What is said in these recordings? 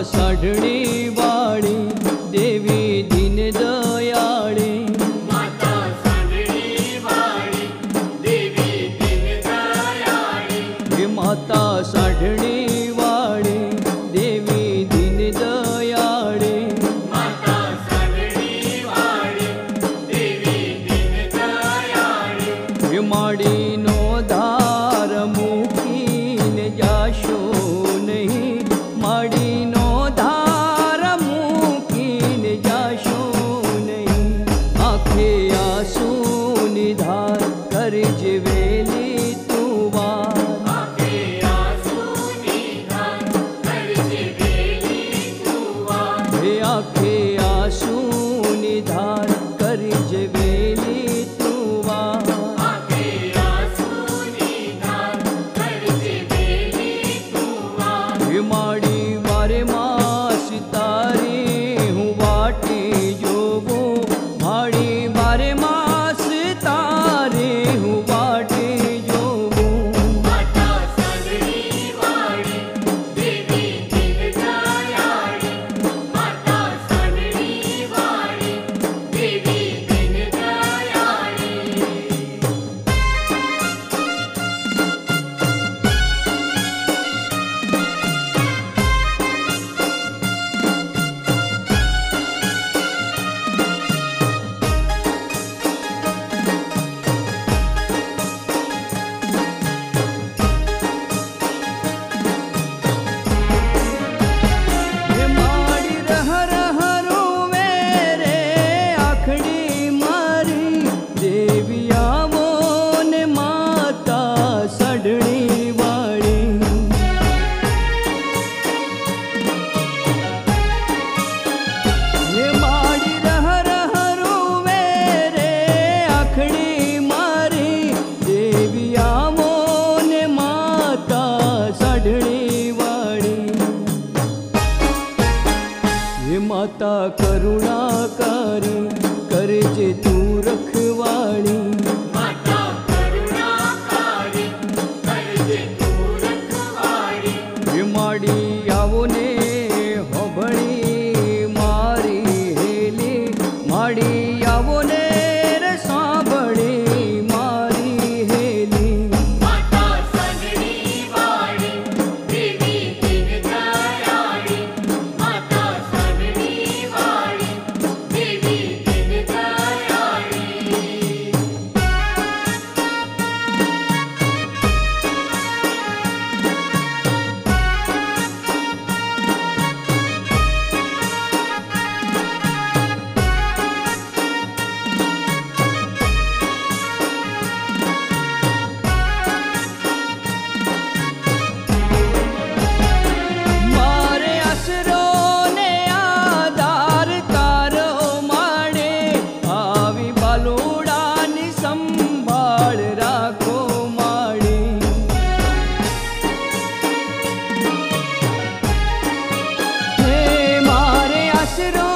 साढणी वाली देवी दीन दयाली। माता साढणी वाली देवी दीन दयाली। हे माता साढणी वाली देवी दीन दयाली। माता साढणी वाली देवी दीन दयाली। हे माड़ी नो धार मूकीने जाशो नहीं, माड़ी नो धार मूकीने जाशो नहीं। आंखे आंसू निधार कर जेवेली तू वार। आंखे आंसू निधार कर जेवेली तू वार। हे आंखे आंसू निधार कर जेवेली तू वार। आंखे आंसू निधार कर जेवेली तू वार। हे माड़ी वारे मास तारी हूँ वाटे जोबो, माड़ी वारे मास तारे हूँ वाटे जोबो। माता साढणी वाली देवी दीन दयाली। माता साढणी वाली देवी दीन दयाली। हे माड़ी रह रह रोवे रे आखड़ी मारी देवी आवो ने माता साढणी वाली। हे माड़ी रह रह रोवे रे आखड़ी मारी देवी आवो ने माता साढणी वाली। हे माता करुणाकारी करजे तू रखवाली। माता करुणाकारी करजे तू रखवाली। हे माड़ी आवो ने होबड़ी मारी हेली, माड़ी आवो ने रे सांभड़ी मारी हेली। माता साढणी वाली देवी दीन दयाली। माता साढणी वाली देवी दीन दयाली। मारे असरो ने आधार तारो माड़े, आवी बालूडानी संभाळ राखो माड़ी। हे मारे असरो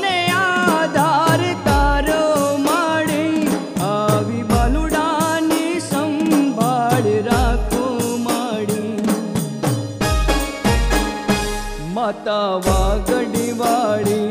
ने आधार तारो माड़े, आवी बालूडानी संभाळ राखो माड़ी। माता वागड़ी वाली